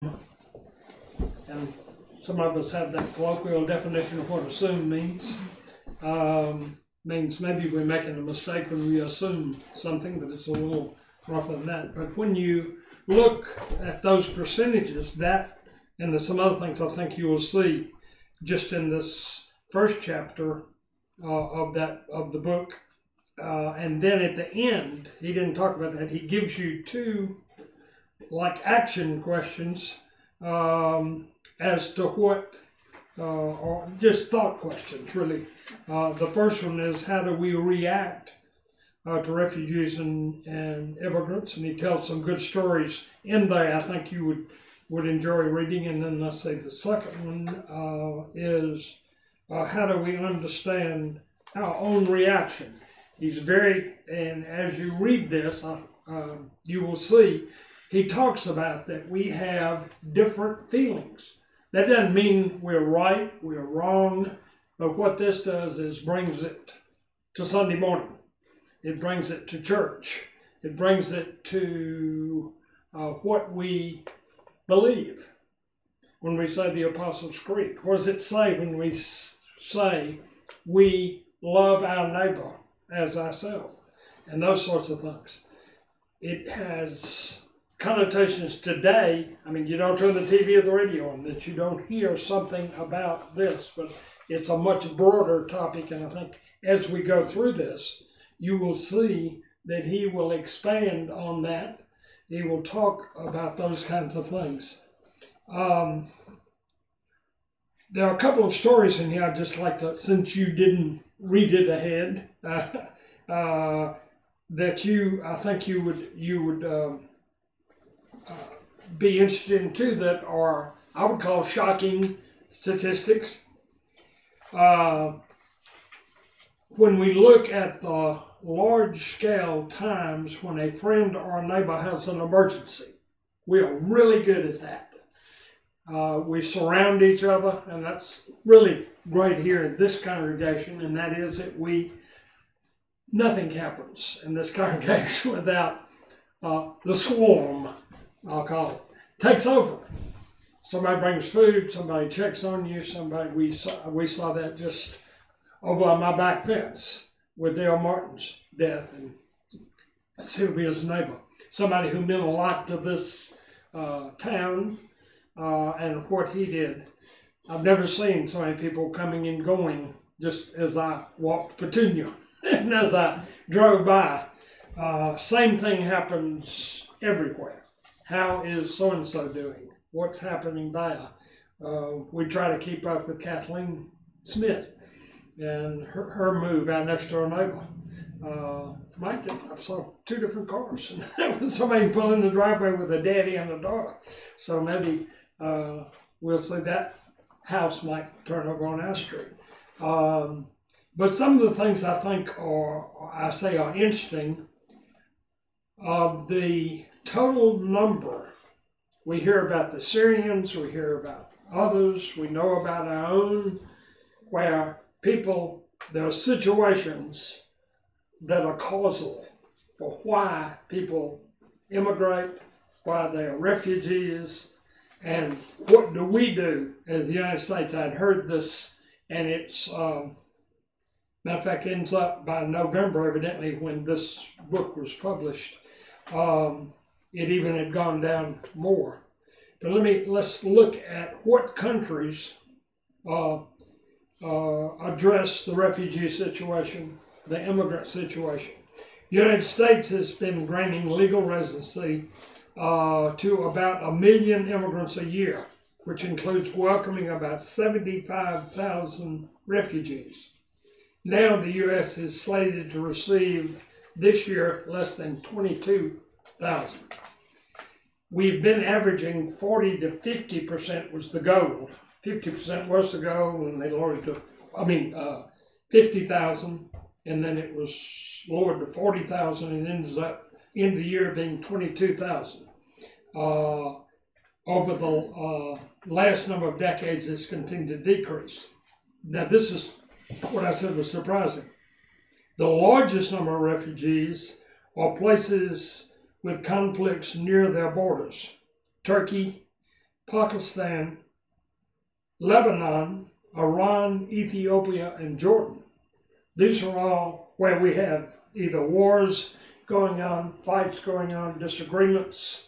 And some of us have that colloquial definition of what assume means. Means maybe we're making a mistake when we assume something, but it's a little rougher than that. But when you look at those percentages, that and some other things I think you will see just in this first chapter of the book. And then at the end, he didn't talk about that. He gives you two like action questions as to what, or just thought questions really. The first one is, how do we react to refugees and immigrants? And he tells some good stories in there I think you would enjoy reading. And then let's say the second one is, how do we understand our own reaction? He's and as you read this, you will see he talks about that we have different feelings. That doesn't mean we're right, we're wrong, but what this does is brings it to Sunday morning. It brings it to church. It brings it to what we believe when we say the Apostles' Creed. What does it say when we say we love our neighbor as ourselves? And those sorts of things. It has connotations today. I mean, you don't turn the TV or the radio on that you don't hear something about this, but it's a much broader topic. And I think as we go through this, you will see that he will expand on that. He will talk about those kinds of things. There are a couple of stories in here I'd just like to, since you didn't read it ahead, that I think you would be interested in too, that are, I would call, shocking statistics. When we look at the large-scale times when a friend or a neighbor has an emergency, we are really good at that. We surround each other, and that's really great here in this congregation, and that is that nothing happens in this congregation without the swarm, I'll call it, takes over. Somebody brings food, somebody checks on you, we saw that just over on my back fence with Dale Martin's death and Sylvia's neighbor. Somebody who meant a lot to this town and what he did. I've never seen so many people coming and going just as I walked Petunia and as I drove by. Same thing happens everywhere. How is so-and-so doing? What's happening there? We try to keep up with Kathleen Smith and her move out next to our neighbor. I saw two different cars. Somebody pull in the driveway with a daddy and a daughter. So maybe we'll see that house might turn over on our street. But some of the things I think are interesting, the total number. We hear about the Syrians, we hear about others, we know about our own, where there are situations that are causal for why people immigrate, why they are refugees, and what do we do as the United States. I'd heard this, and it's, matter of fact, ends up by November, evidently, when this book was published. It even had gone down more. But let's look at what countries address the refugee situation, the immigrant situation. The United States has been granting legal residency to about 1 million immigrants a year, which includes welcoming about 75,000 refugees. Now the U.S. is slated to receive this year less than 22,000. We've been averaging 40 to 50% was the goal. 50% was the goal, and they lowered to 50,000, and then it was lowered to 40,000, and ends up in the year being 22,000. Over the last number of decades, it's continued to decrease. Now, this is what I said was surprising. The largest number of refugees are places with conflicts near their borders. Turkey, Pakistan, Lebanon, Iran, Ethiopia, and Jordan. These are all where we have either wars going on, fights going on, disagreements.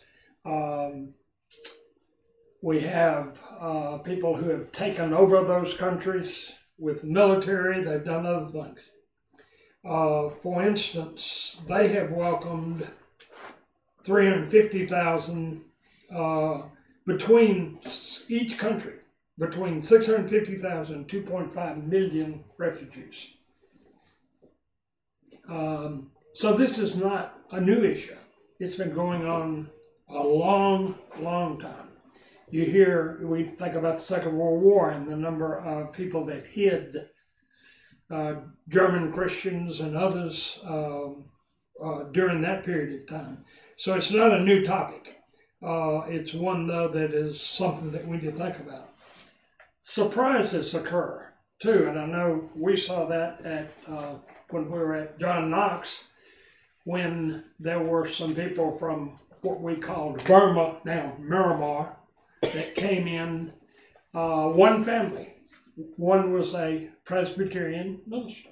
We have people who have taken over those countries with military. They've done other things. For instance, they have welcomed 350,000 between each country, between 650,000 and 2.5 million refugees. So this is not a new issue. It's been going on a long, long time. We think about the Second World War and the number of people that hid, German Christians and others during that period of time. So it's not a new topic. It's one, though, that is something that we need to think about. Surprises occur, too, and I know we saw that at when we were at John Knox, when there were some people from what we called Burma, now Myanmar, that came in. One family. One was a Presbyterian minister.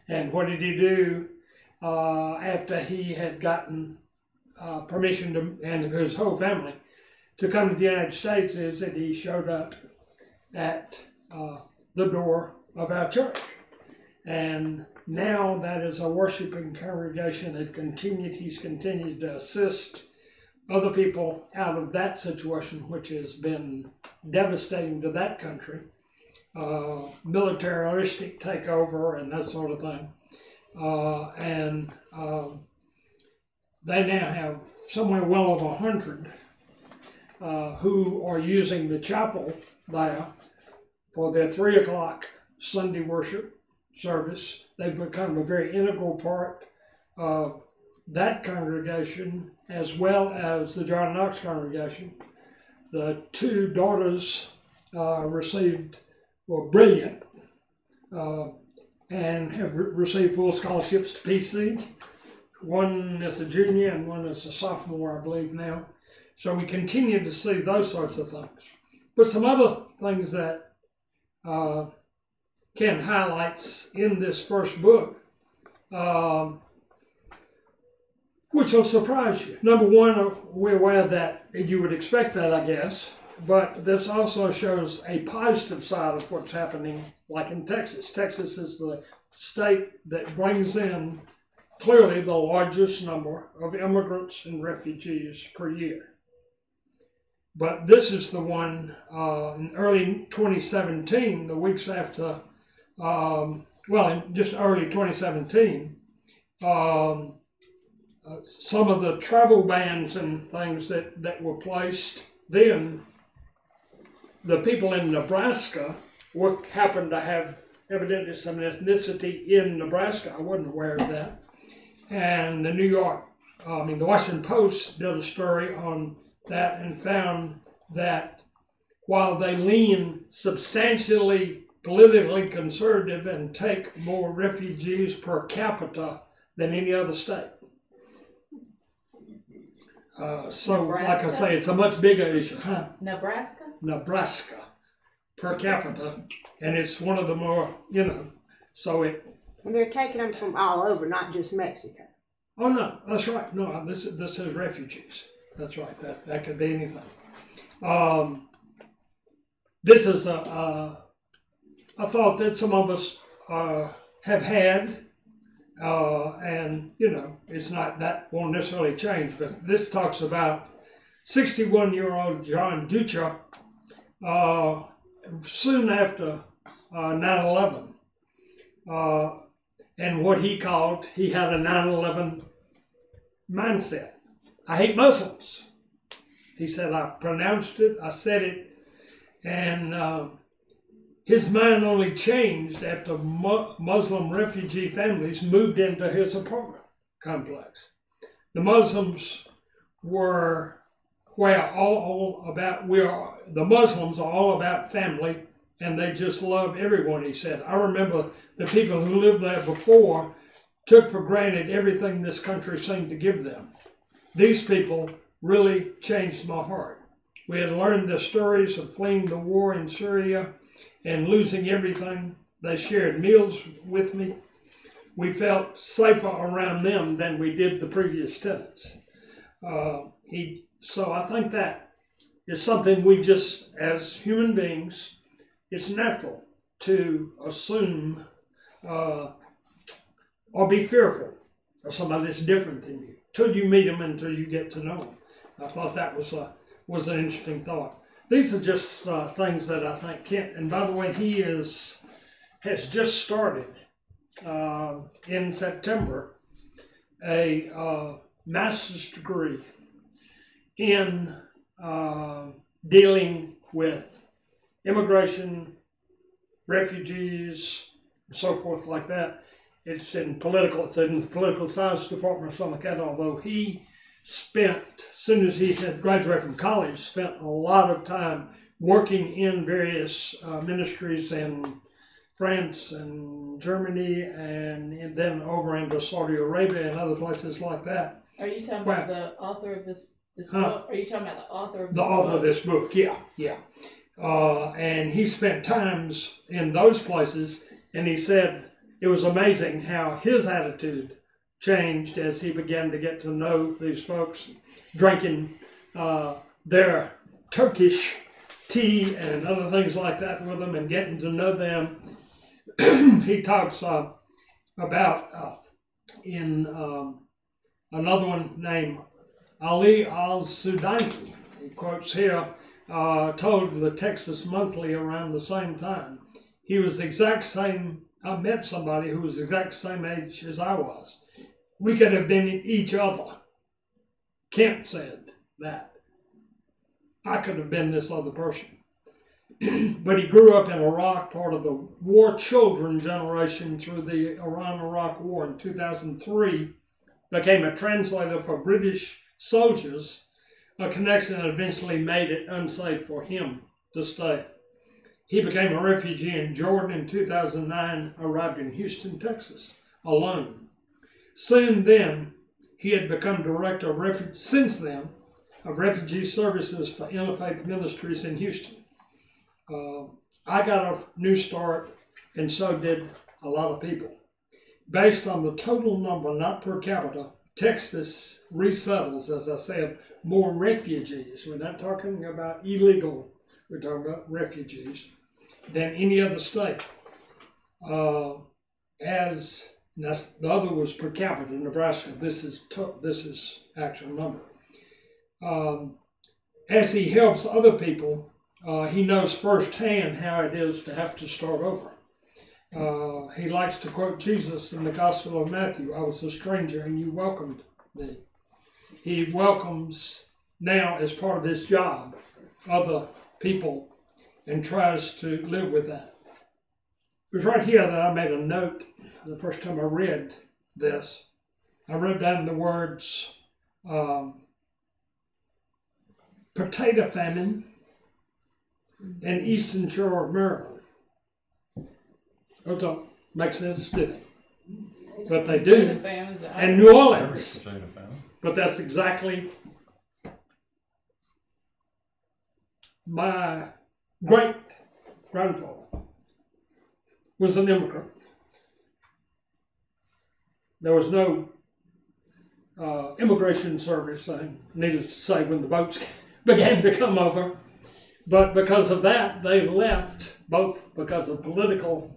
And what did he do after he had gotten permission to, and his whole family, to come to the United States, is that he showed up at the door of our church. And now that is a worshiping congregation that he's continued to assist other people out of that situation, which has been devastating to that country, militaristic takeover and that sort of thing. They now have somewhere well over 100 who are using the chapel there for their 3 o'clock Sunday worship service. They've become a very integral part of that congregation, as well as the John Knox congregation. The 2 daughters were brilliant and have received full scholarships to PC. One is a junior and one is a sophomore, I believe, now. So we continue to see those sorts of things. But some other things that Ken highlights in this first book, which will surprise you. Number one, we're aware that you would expect that, I guess, but this also shows a positive side of what's happening, like in Texas. Texas is the state that brings in clearly the largest number of immigrants and refugees per year. But this is the one in early 2017, the weeks after, in just early 2017, some of the travel bans and things that were placed then, the people in Nebraska happened to have evidently some ethnicity in Nebraska. I wasn't aware of that. And the Washington Post did a story on that and found that while they lean substantially politically conservative and take more refugees per capita than any other state. So, Nebraska? Like I say, it's a much bigger issue, huh? Nebraska? Nebraska, per capita, and it's one of the more, so it... And they're taking them from all over, not just Mexico. Oh, no, that's right. No, this is refugees. That's right. That could be anything. This is a thought that some of us have had, and it's not, that won't necessarily change. But this talks about 61-year-old John Ducha soon after 9/11, and what he had a 9/11 mindset. I hate Muslims. He said, I pronounced it, I said it, and his mind only changed after Muslim refugee families moved into his apartment complex. The Muslims were the Muslims are all about family, and they just love everyone, he said. I remember the people who lived there before took for granted everything this country seemed to give them. These people really changed my heart. We had learned the stories of fleeing the war in Syria and losing everything. They shared meals with me. We felt safer around them than we did the previous tenants. So I think that is something we just, as human beings, it's natural to assume or be fearful of somebody that's different than you till you meet them, until you get to know them. I thought that was an interesting thought. These are just things that I think Kent, and by the way, he has just started in September a master's degree in dealing with immigration, refugees, and so forth like that. It's in the political science department or something like that, although he spent, as soon as he had graduated from college, spent a lot of time working in various ministries in France and Germany, and then over into Saudi Arabia and other places like that. Are you talking about the author of this book? Are you talking about the author of this book? The author of this book, yeah. And he spent times in those places, and he said it was amazing how his attitude changed as he began to get to know these folks, drinking their Turkish tea and other things like that with them and getting to know them. He talks about in another one named Ali al-Sudani. He quotes here, told the Texas Monthly around the same time. He was the exact same. I met somebody who was the exact same age as I was. We could have been each other. Kent said that. I could have been this other person. But he grew up in Iraq, part of the war children generation through the Iran-Iraq War in 2003, became a translator for British soldiers, a connection that eventually made it unsafe for him to stay. He became a refugee in Jordan in 2009, arrived in Houston, Texas, alone. Soon then, he had become director of refugee services for Interfaith Ministries in Houston. I got a new start, and so did a lot of people. Based on the total number, not per capita, Texas resettles, as I said, more refugees. We're not talking about illegal, we're talking about refugees, than any other state. The other was per capita, Nebraska. This is actual number. As he helps other people, he knows firsthand how it is to have to start over. He likes to quote Jesus in the Gospel of Matthew, "I was a stranger and you welcomed me." He welcomes now, as part of his job, other people and tries to live with that. It was right here that I made a note the first time I read this. I wrote down the words potato famine and Eastern Shore of Maryland. Those don't make sense, do they? But they do. And New Orleans. But that's exactly my great-grandfather was an immigrant. There was no immigration service, needless to say, when the boats began to come over. But because of that, they left, both because of political,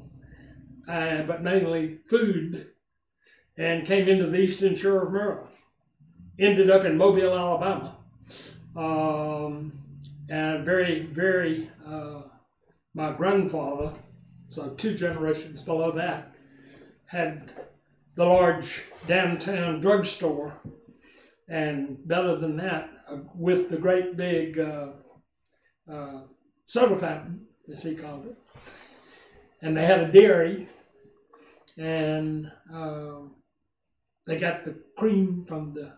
but mainly food, and came into the Eastern Shore of Maryland. Ended up in Mobile, Alabama. And my grandfather, so 2 generations below that, had the large downtown drugstore, and better than that, with the great big soda fountain, as he called it. And they had a dairy, and they got the cream from the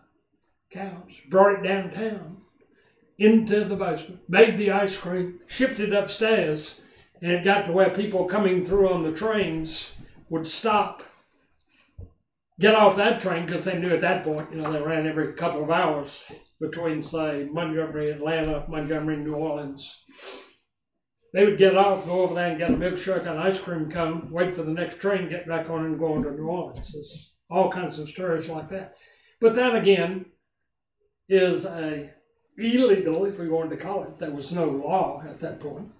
cows, brought it downtown into the basement, made the ice cream, shipped it upstairs, and it got to where people coming through on the trains would stop, get off that train, because they knew at that point, they ran every couple of hours, between, say, Montgomery, Atlanta, Montgomery, New Orleans. They would get off, go over there and get a milkshake and ice cream cone, wait for the next train, get back on and go on to New Orleans. There's all kinds of stories like that. But that, again, is a illegal, if we wanted to call it. There was no law at that point.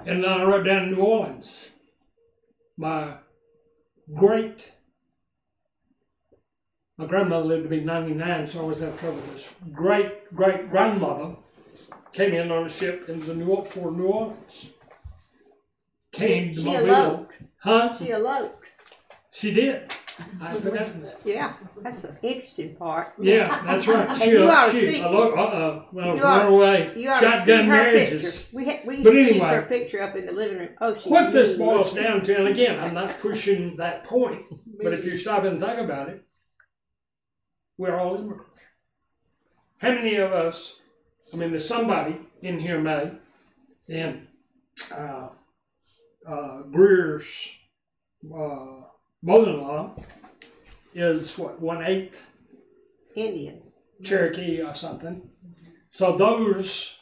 And then I wrote down New Orleans. My grandmother lived to be 99, so I always have trouble with this. Great-great-grandmother came in on a ship into for New Orleans. Came to She Mobile. eloped. Huh? She eloped. She did. I had forgotten that. Yeah, that's the interesting part. Yeah, that's right. And you ought to see- Well, you run ought- away. You ought to see Shotgun her marriages. picture. We used But to keep anyway, her picture up in the living room. Oh, she's What this mean boils looking. down to, and again, I'm not pushing that point, but if you stop and think about it, we're all immigrants. How many of us, I mean, there's somebody in here may, and Greer's mother-in-law is what, 1/8 Indian. Cherokee or something. So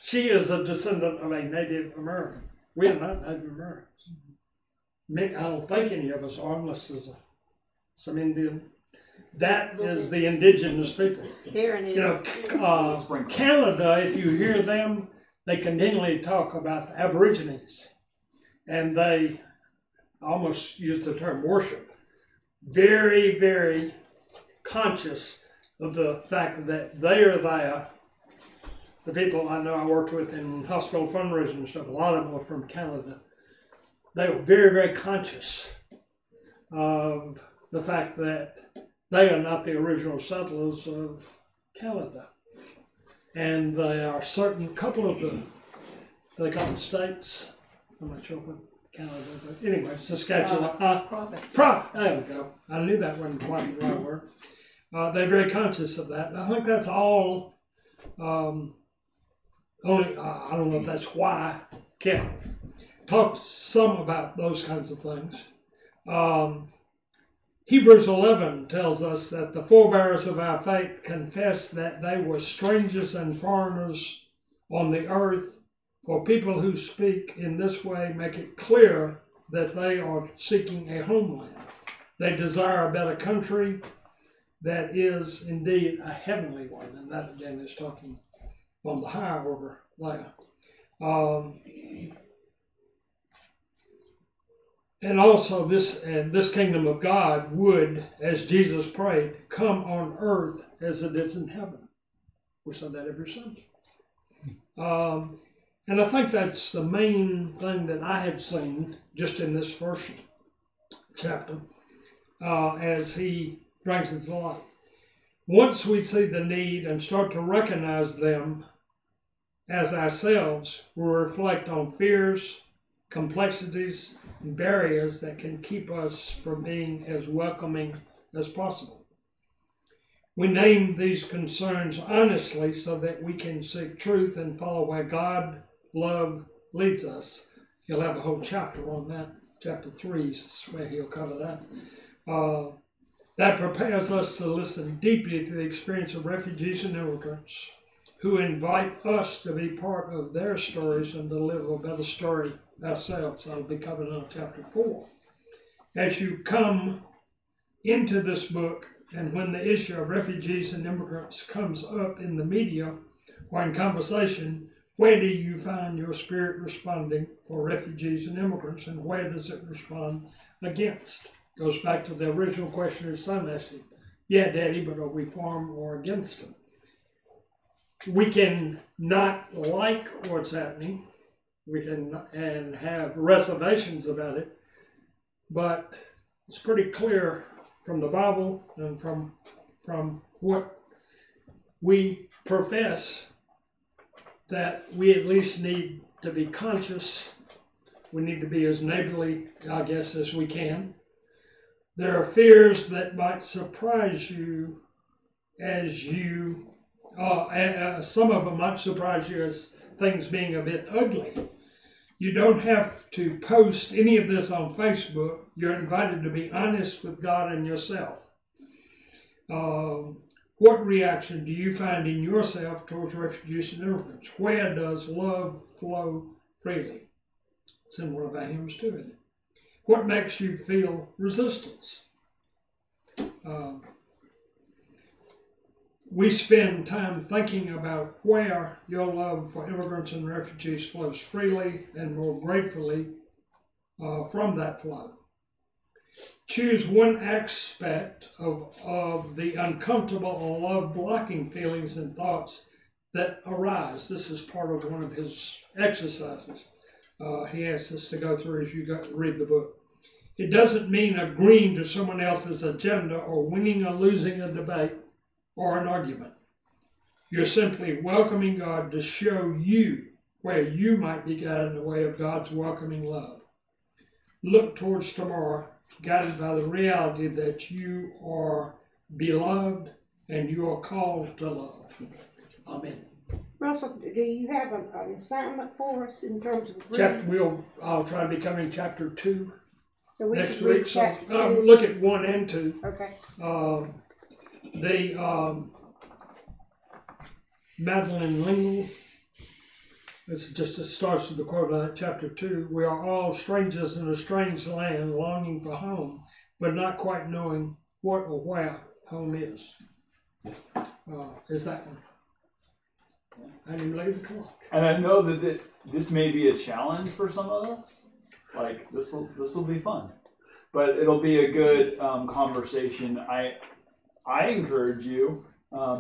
she is a descendant of a Native American. We are not Native Americans. I don't think any of us are, unless there's some Indian. That is the indigenous people. Here it is. You know, Canada, if you hear them, they continually talk about the Aborigines. And they almost use the term worship. Very, very conscious of the fact that they are there. The people I know I worked with in hospital fundraising and stuff, a lot of them were from Canada. They were very, very conscious of the fact that they are not the original settlers of Canada. And there are certain couple of they call them states. I'm not sure what Canada, but anyway, Saskatchewan. There we go. I knew that wasn't quite the right word. They're very conscious of that. And I think that's all. I don't know if that's why Ken talked some about those kinds of things. Hebrews 11 tells us that the forebears of our faith confess that they were strangers and foreigners on the earth. For people who speak in this way make it clear that they are seeking a homeland. They desire a better country that is indeed a heavenly one. And that again is talking on the higher order there. And also this kingdom of God would, as Jesus prayed, come on earth as it is in heaven. We said that every Sunday. And I think that's the main thing that I have seen just in this first chapter as he brings it to light. Once we see the need and start to recognize them as ourselves, we'll reflect on fears, complexities, and barriers that can keep us from being as welcoming as possible. We name these concerns honestly so that we can seek truth and follow where God, love leads us. He'll have a whole chapter on that. Chapter 3 is where he'll cover that. That prepares us to listen deeply to the experience of refugees and immigrants who invite us to be part of their stories and to live a better story ourselves. That'll be covered in chapter 4. As you come into this book, and when the issue of refugees and immigrants comes up in the media or in conversation, where do you find your spirit responding for refugees and immigrants, and where does it respond against? Goes back to the original question his son asked him. Yeah, Daddy, but are we for him or against him? We can not like what's happening. We can and have reservations about it, but it's pretty clear from the Bible and from what we profess that we at least need to be conscious. We need to be as neighborly, I guess, as we can. There are fears that might surprise you as you, some of them might surprise you as things being a bit ugly. You don't have to post any of this on Facebook. You're invited to be honest with God and yourself. What reaction do you find in yourself towards refugees and immigrants? Where does love flow freely? It's in one of our hymns too, isn't it? What makes you feel resistance? We spend time thinking about where your love for immigrants and refugees flows freely and more gratefully from that flow. Choose one aspect of the uncomfortable or love-blocking feelings and thoughts that arise. This is part of one of his exercises. He asks us to go through as you read the book. It doesn't mean agreeing to someone else's agenda or winning or losing a debate or an argument. You're simply welcoming God to show you where you might be guided in the way of God's welcoming love. Look towards tomorrow, guided by the reality that you are beloved and you are called to love. Amen. Russell, do you have an assignment for us in terms of reading? I'll try to be coming chapter 2 So we next should read week. So chapter 2. look at 1 and 2. Okay. Madeline Lingle, it starts with the quote on chapter 2. We are all strangers in a strange land, longing for home, but not quite knowing what or where home is. Is that one? I didn't lay the clock. And I know that this may be a challenge for some of us. Like this will be fun, but it'll be a good conversation. I encourage you,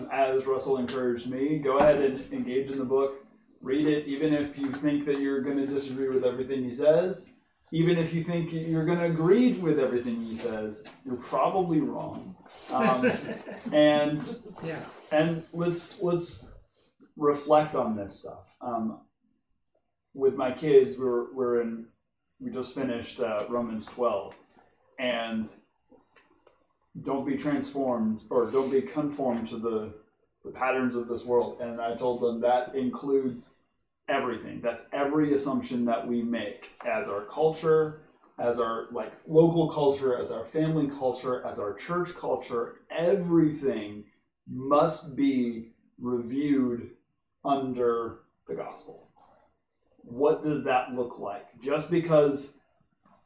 as Russell encouraged me, go ahead and engage in the book. Read it, even if you think that you're going to disagree with everything he says. Even if you think you're going to agree with everything he says, you're probably wrong. And let's reflect on this stuff. With my kids, we just finished Romans 12, and don't be transformed or don't be conformed to the patterns of this world. And I told them that includes everything. That's every assumption that we make as our culture, as our local culture, as our family culture, as our church culture. Everything must be reviewed under the gospel. What does that look like? Just because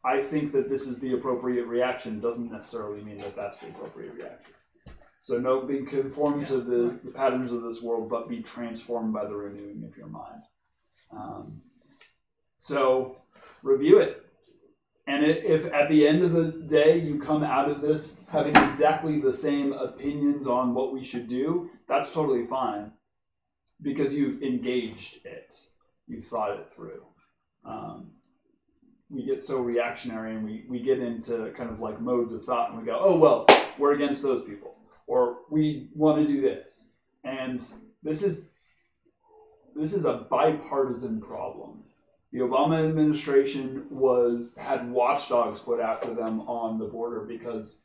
I think that this is the appropriate reaction doesn't necessarily mean that that's the appropriate reaction. So don't be conformed to the patterns of this world, but be transformed by the renewing of your mind. So review it. And if at the end of the day you come out of this having exactly the same opinions on what we should do, that's totally fine, because you've engaged it. You've thought it through. We get so reactionary, and we get into kind of like modes of thought, and we go, oh, well, we're against those people, or we want to do this. And this is a bipartisan problem. The Obama administration had watchdogs put after them on the border because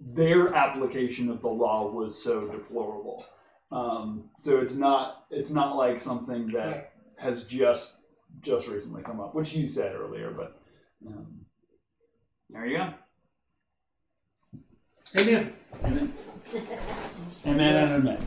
their application of the law was so deplorable. So it's not like something that has just recently come up, which you said earlier, but there you go. Amen. Amen. Amen and amen.